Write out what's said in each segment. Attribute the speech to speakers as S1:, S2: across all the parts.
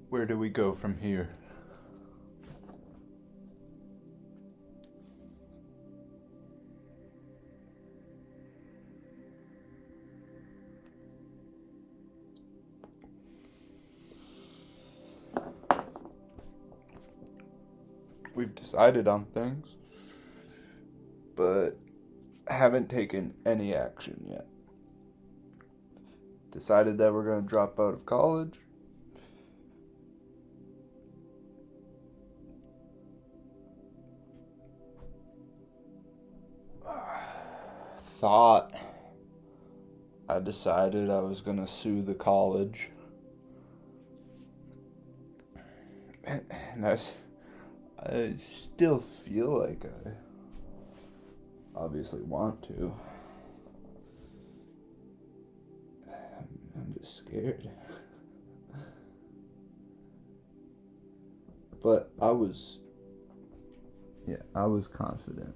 S1: Where do we go from here? We've decided on things, but haven't taken any action yet. Decided that we're going to drop out of college. Thought I decided I was going to sue the college. And I still feel like I obviously want to. I'm just scared. But I was confident,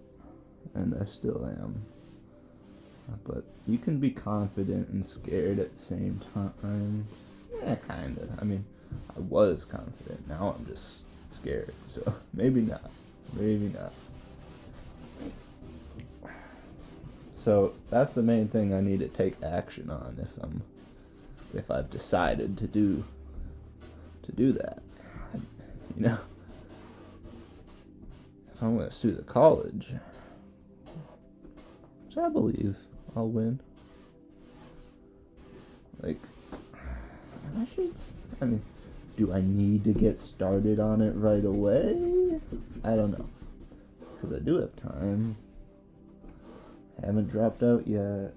S1: and I still am. But you can be confident and scared at the same time. Yeah, kinda. I mean, I was confident. Now I'm just scared. So maybe not. Maybe not. So that's the main thing I need to take action on if I've decided to do that. You know, if I'm gonna sue the college, which I believe I'll win. Like, do I need to get started on it right away? I don't know. Because I do have time. Haven't dropped out yet.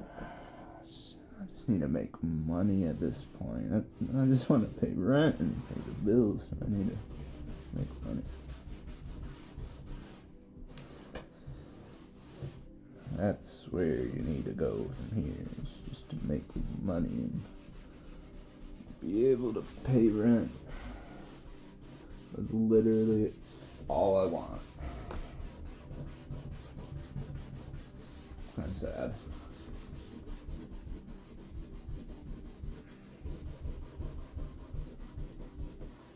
S1: I just need to make money at this point. I just want to pay rent and pay the bills. I need to make money. That's where you need to go from here. It's just to make money and be able to pay rent. That's literally all I want. It's kind of sad.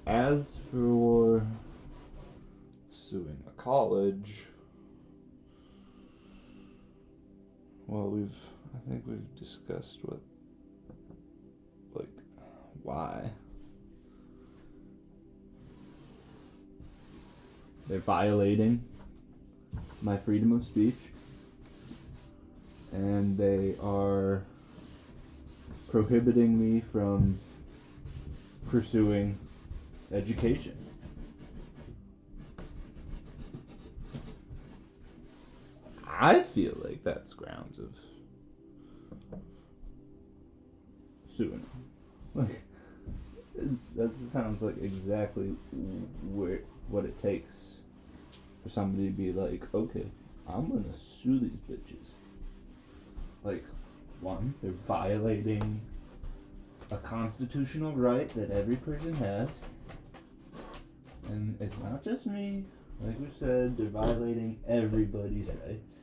S1: As for suing the college, well, I think we've discussed why. They're violating my freedom of speech, and they are prohibiting me from pursuing education. I feel like that's grounds of suing. Like, that sounds like exactly what it takes for somebody to be like, okay, I'm gonna sue these bitches. Like, one, they're violating a constitutional right that every person has. And it's not just me. Like we said, they're violating everybody's rights.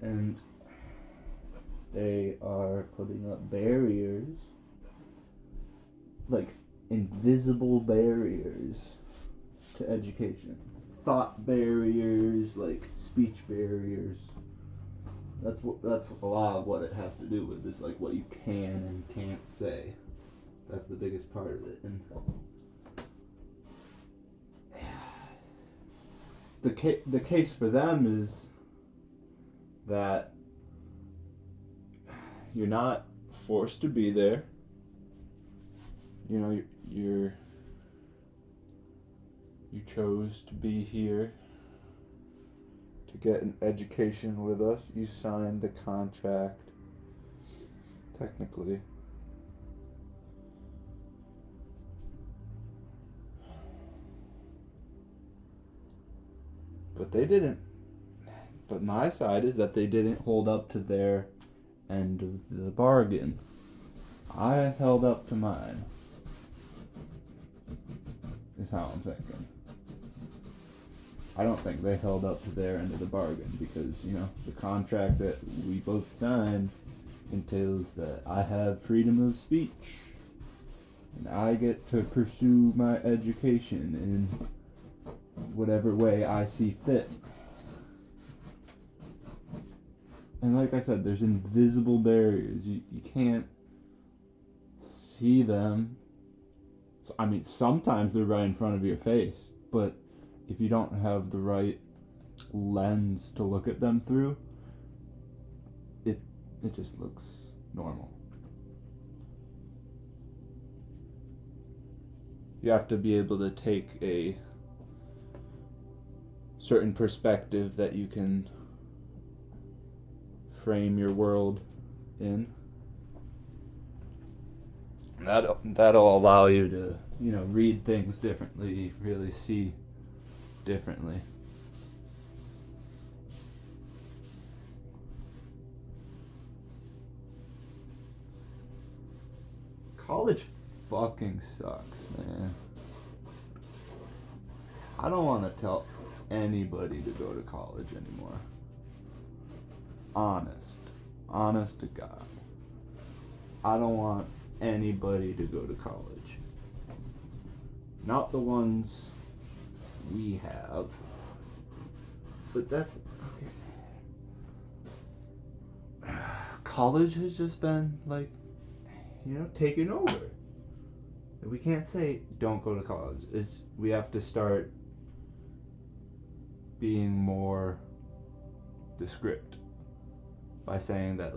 S1: And they are putting up barriers, like invisible barriers to education. Thought barriers, like speech barriers. That's a lot of what it has to do with. It's like what you can and can't say. That's the biggest part of it. And the case for them is that you're not forced to be there. You know, you chose to be here to get an education with us. You signed the contract, technically. But they didn't. But my side is that they didn't hold up to their end of the bargain. I held up to mine. Is how I'm thinking. I don't think they held up to their end of the bargain because, you know, the contract that we both signed entails that I have freedom of speech, and I get to pursue my education in whatever way I see fit. And like I said, there's invisible barriers. You can't see them. I mean, sometimes they're right in front of your face, but if you don't have the right lens to look at them through, it just looks normal. You have to be able to take a certain perspective that you can frame your world in. That'll allow you to, read things differently, really see differently. College fucking sucks, man. I don't want to tell anybody to go to college anymore. Honest to God. I don't want anybody to go to college. Not the ones we have. But that's okay. College has just been taken over. We can't say don't go to college. We have to start being more descriptive by saying that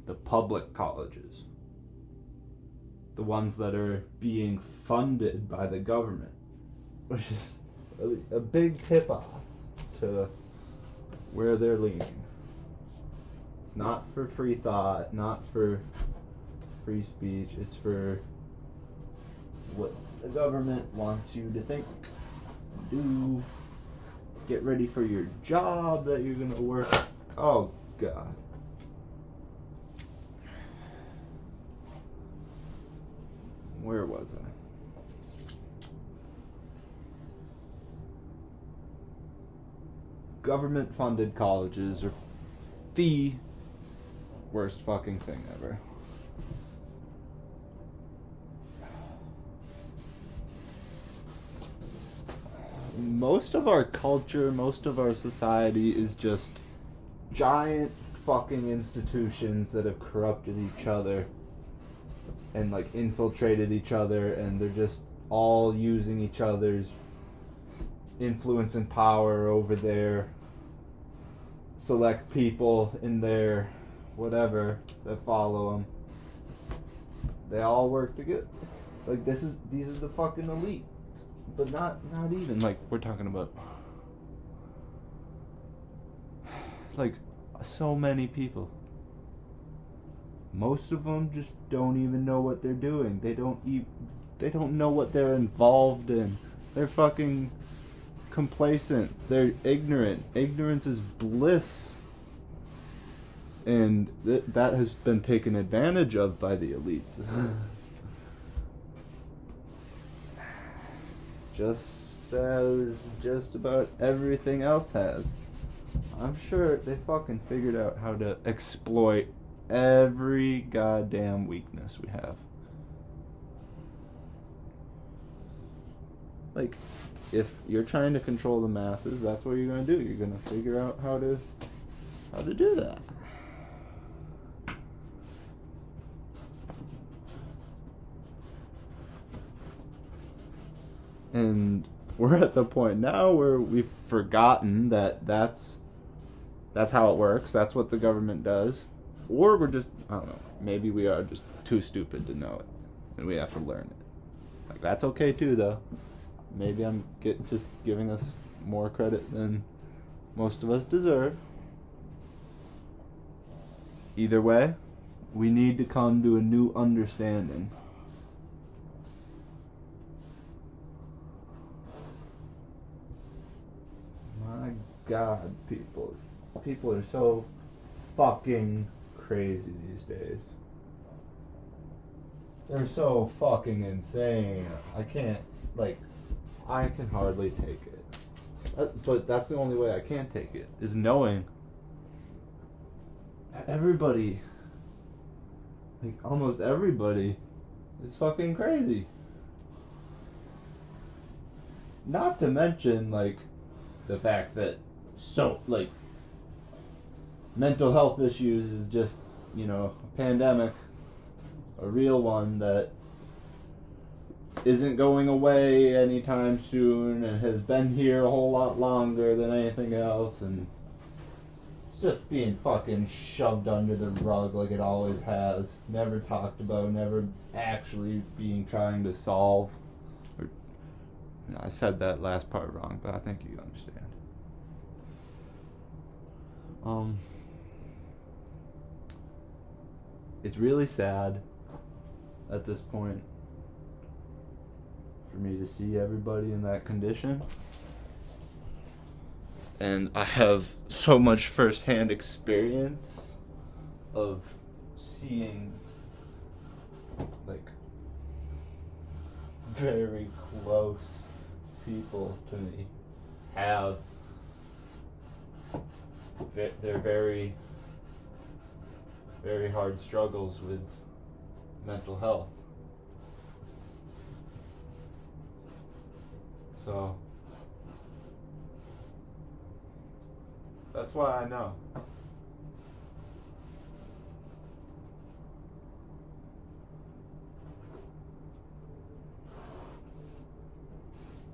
S1: the public colleges, the ones that are being funded by the government, which is a big tip off to where they're leaning. It's not for free thought, not for free speech, it's for what the government wants you to think, do, get ready for your job that you're gonna work. Oh God. Where was I? Government funded colleges are the worst fucking thing ever. Most of our culture, most of our society is just giant fucking institutions that have corrupted each other and infiltrated each other, and they're just all using each other's influence and power over their select people in their whatever that follow them. They all work together. These are the fucking elite. But not even we're talking about so many people. Most of them just don't even know what they're doing. They don't know what they're involved in. They're fucking complacent. They're ignorant. Ignorance is bliss. And that has been taken advantage of by the elites. Just as just about everything else has. I'm sure they fucking figured out how to exploit every goddamn weakness we have. If you're trying to control the masses, that's what you're gonna do. You're gonna figure out how to do that. And we're at the point now where we've forgotten that that's how it works. That's what the government does. Or we're just, I don't know, maybe we are just too stupid to know it. And we have to learn it. That's okay too, though. Maybe I'm just giving us more credit than most of us deserve. Either way, we need to come to a new understanding. My God, people are so fucking crazy these days. They're so fucking insane. I can hardly take it. But that's the only way I can take it, is knowing everybody like almost everybody is fucking crazy. Not to mention, like, the fact that mental health issues is just, a pandemic, a real one that isn't going away anytime soon and has been here a whole lot longer than anything else, and it's just being fucking shoved under the rug like it always has. Never talked about, never actually trying to solve. I said that last part wrong, but I think you understand. It's really sad at this point for me to see everybody in that condition. And I have so much first-hand experience of seeing, like, very close people to me have their very, very hard struggles with mental health. So that's why I know.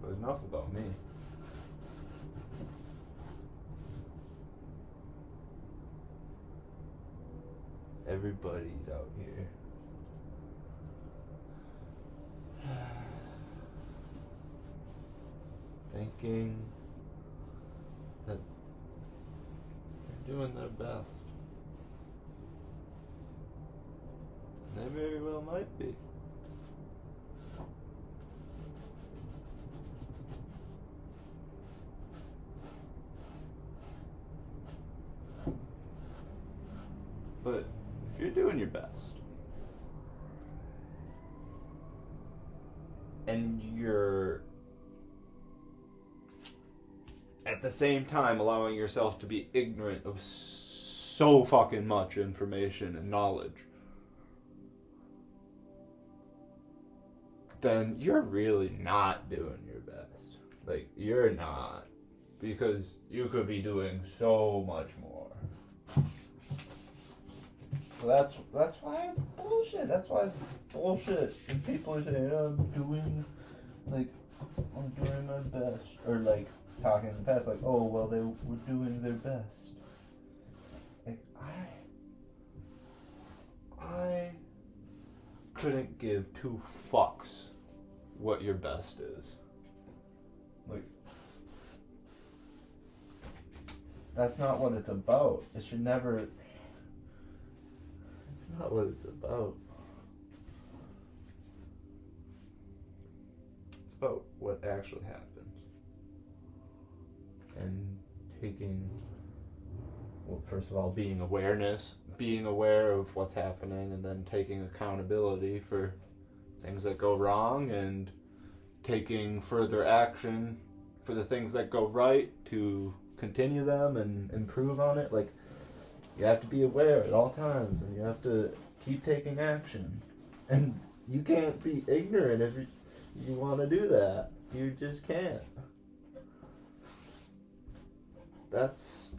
S1: But enough about me. Everybody's out here. Thinking that they're doing their best. And they very well might be. But if you're doing your best, and you're at the same time allowing yourself to be ignorant of so fucking much information and knowledge, then you're really not doing your best. Like, you're not. Because you could be doing so much more. So that's why it's bullshit. That's why it's bullshit. And people are saying, I'm doing my best. Or, like, talking in the past, like, oh, well, they were doing their best. Like, I couldn't give two fucks what your best is. Like, that's not what it's about. It should never... It's not what it's about. It's about what actually happens. And taking, well, first of all, being aware of what's happening, and then taking accountability for things that go wrong, and taking further action for the things that go right to continue them and improve on it. Like, you have to be aware at all times, and you have to keep taking action. And you can't be ignorant if you want to do that. You just can't. That's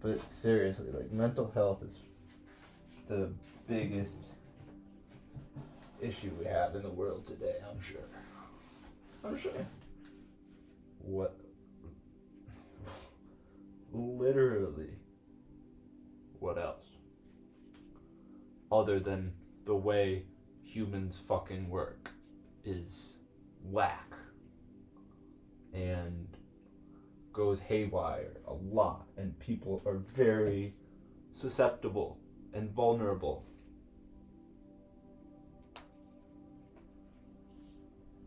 S1: But seriously, like, mental health is the biggest issue we have in the world today, I'm sure. What? Literally. What else? Other than the way humans fucking work is whack and goes haywire a lot, and people are very susceptible and vulnerable.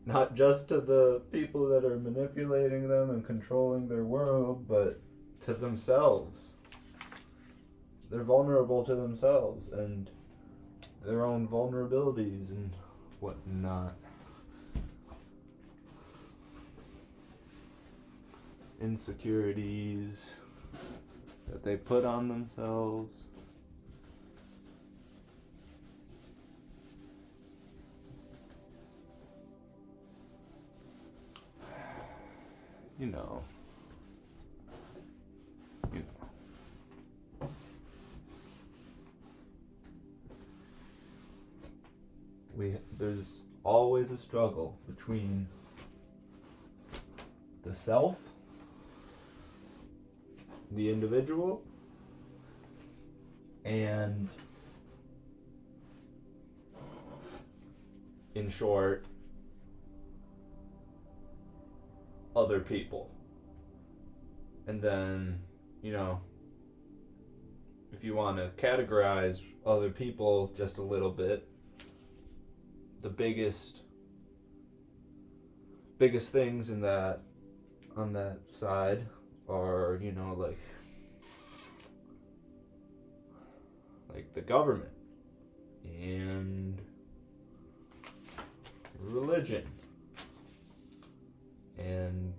S1: Not just to the people that are manipulating them and controlling their world, but to themselves. They're vulnerable to themselves and their own vulnerabilities and whatnot. insecurities that they put on themselves. You know. There's always a struggle between the self, the individual, and, in short, other people. And then, if you want to categorize other people just a little bit, the biggest things on that side are, like the government and religion, and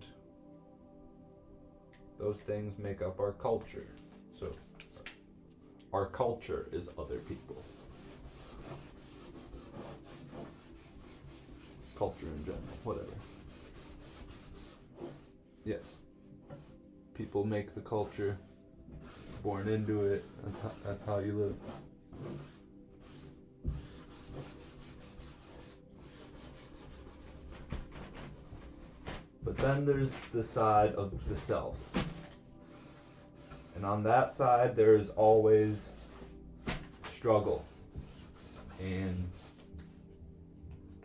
S1: those things make up our culture. So our culture is other people. Culture in general, whatever. Yes. People make the culture, born into it, that's how you live. But then there's the side of the self. And on that side, there's always struggle and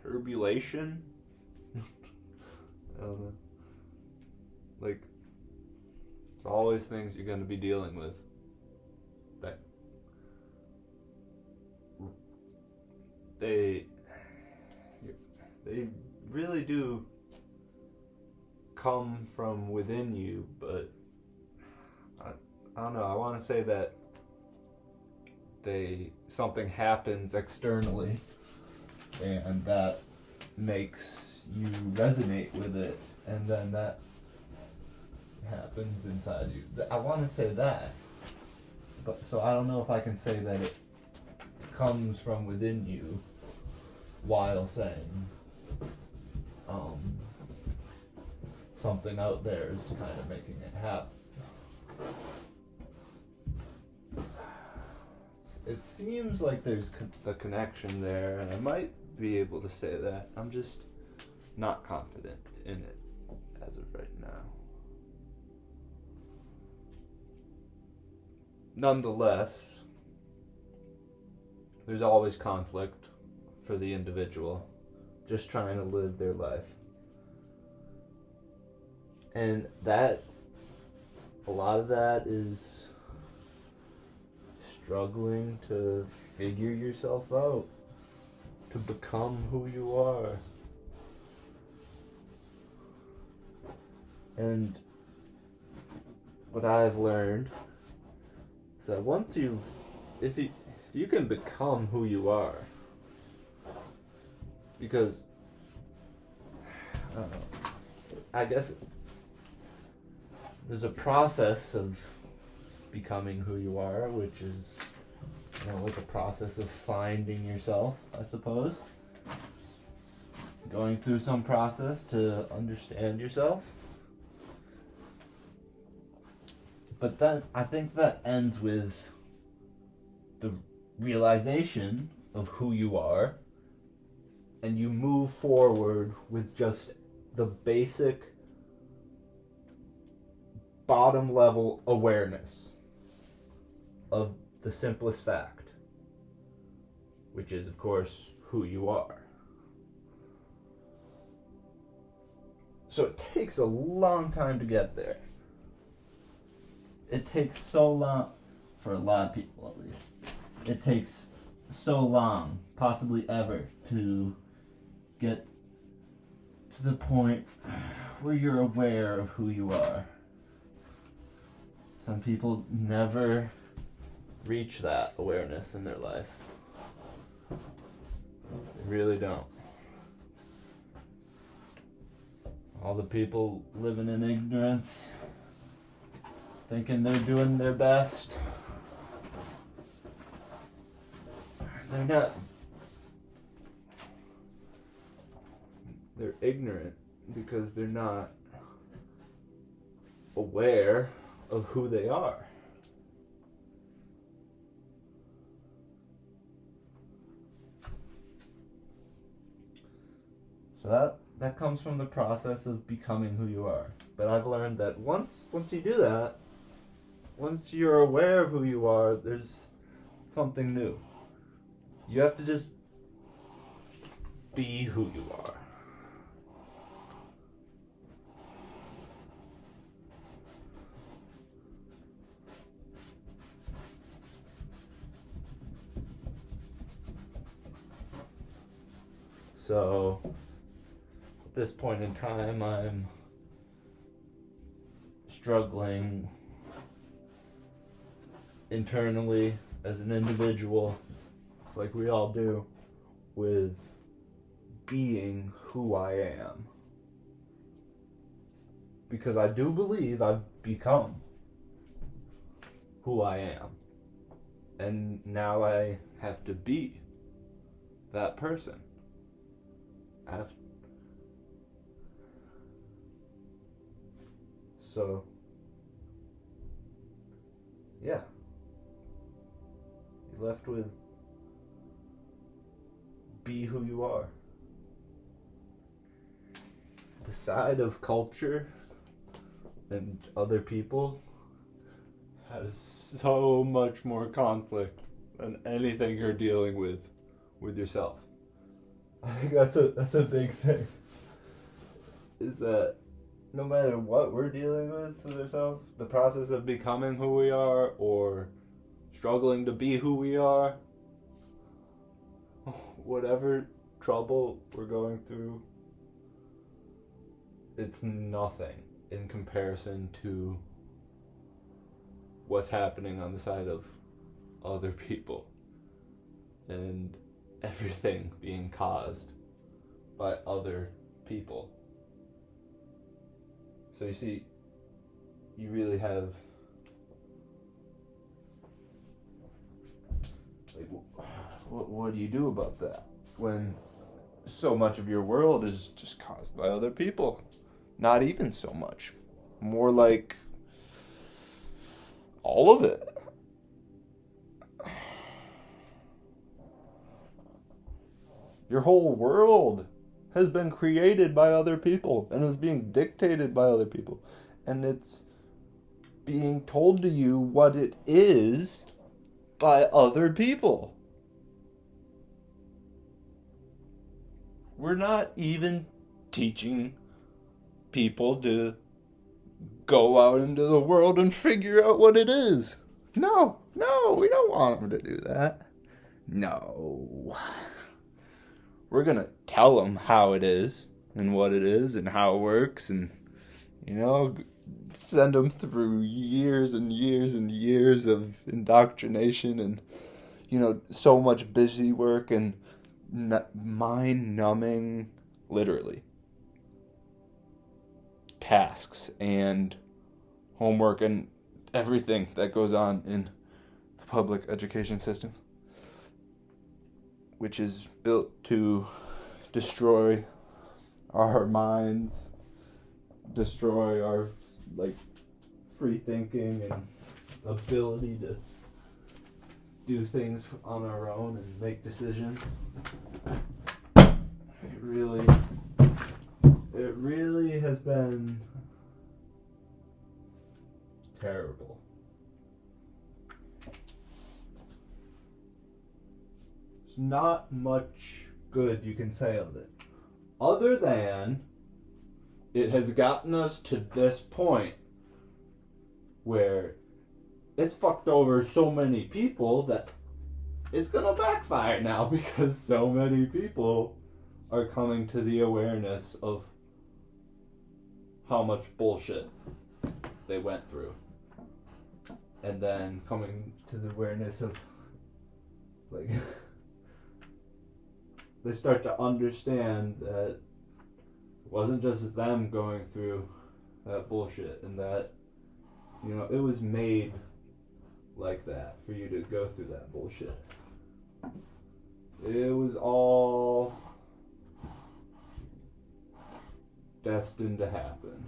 S1: turbulation. I don't know. Like, it's always things you're going to be dealing with that they really do come from within you, but I don't know, I want to say that something happens externally and that makes you resonate with it, and then that happens inside you. I want to say that, but so I don't know if I can say that it comes from within you while saying something out there is kind of making it happen. It seems like there's a connection there, and I might be able to say that. I'm just not confident in it as of right now. Nonetheless, there's always conflict for the individual just trying to live their life. And a lot of that is struggling to figure yourself out, to become who you are. And what I've learned is that if you can become who you are, because I guess there's a process of becoming who you are, which is, like a process of finding yourself, I suppose. Going through some process to understand yourself. But then I think that ends with the realization of who you are, and you move forward with just the basic bottom level awareness of the simplest fact, which is, of course, who you are. So it takes a long time to get there. It takes so long, for a lot of people at least, it takes so long, possibly ever, to get to the point where you're aware of who you are. Some people never reach that awareness in their life. They really don't. All the people living in ignorance, thinking they're doing their best. They're not. They're ignorant because they're not aware of who they are. So that comes from the process of becoming who you are. But I've learned that once you do that, once you're aware of who you are, there's something new. You have to just be who you are. So, at this point in time, I'm struggling internally as an individual, like we all do, with being who I am. Because I do believe I've become who I am. And now I have to be that person. So, yeah. You're left with be who you are. The side of culture and other people has so much more conflict than anything you're dealing with yourself. I think that's a big thing. Is that no matter what we're dealing with ourselves, the process of becoming who we are or struggling to be who we are, whatever trouble we're going through, it's nothing in comparison to what's happening on the side of other people and everything being caused by other people. So you see, you really have, like, what do you do about that when so much of your world is just caused by other people? Not even so much. More like all of it. Your whole world has been created by other people and is being dictated by other people. And it's being told to you what it is by other people. We're not even teaching people to go out into the world and figure out what it is. No, we don't want them to do that. No. We're going to tell them how it is and what it is and how it works and, send them through years and years and years of indoctrination and, so much busy work and mind-numbing, literally, tasks and homework and everything that goes on in the public education system, which is built to destroy our minds, destroy our free thinking and ability to do things on our own and make decisions. It really has been terrible. There's not much good you can say of it, other than it has gotten us to this point where it's fucked over so many people that it's gonna backfire now because so many people are coming to the awareness of how much bullshit they went through. And then coming to the awareness of, they start to understand that wasn't just them going through that bullshit, and that, you know, it was made like that for you to go through that bullshit. It was all destined to happen.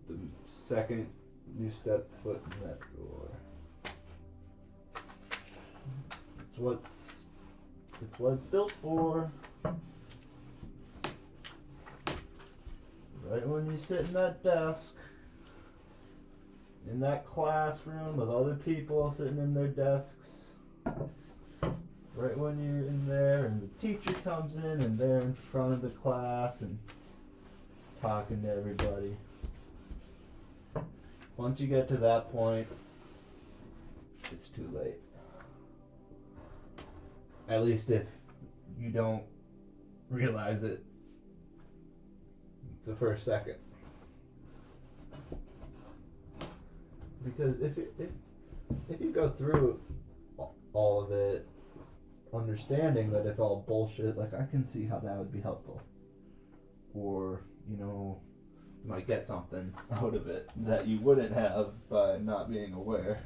S1: The second you step foot in that door. It's what it's built for. Right when you sit in that desk, in that classroom with other people sitting in their desks, right when you're in there and the teacher comes in and they're in front of the class and talking to everybody. Once you get to that point, it's too late. At least if you don't realize it the first second. Because if you go through all of it understanding that it's all bullshit, like, I can see how that would be helpful. Or, you know, you might get something out of it that you wouldn't have by not being aware.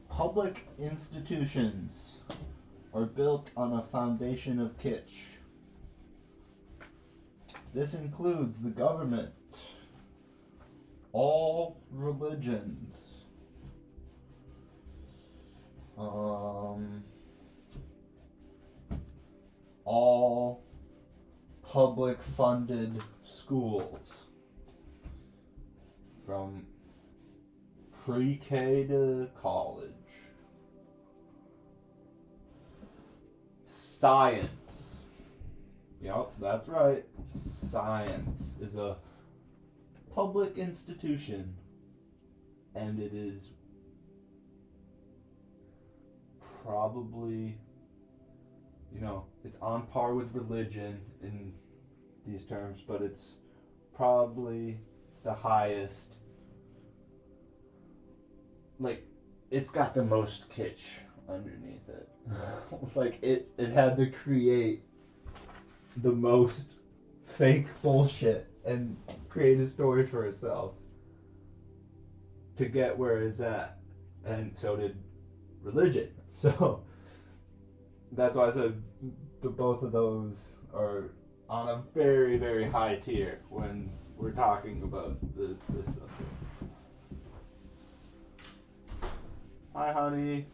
S1: Public institutions are built on a foundation of kitsch. This includes the government, all religions, all public funded schools, from pre-K to college. Science. Yep, that's right. Science is a public institution, and it is probably, you know, it's on par with religion in these terms, but it's probably the highest. Like, it's got the most kitsch underneath it. Like, it had to create the most fake bullshit and create a story for itself to get where it's at. And so did religion. So that's why I said the both of those are on a very, very high tier when we're talking about this subject. Hi, honey.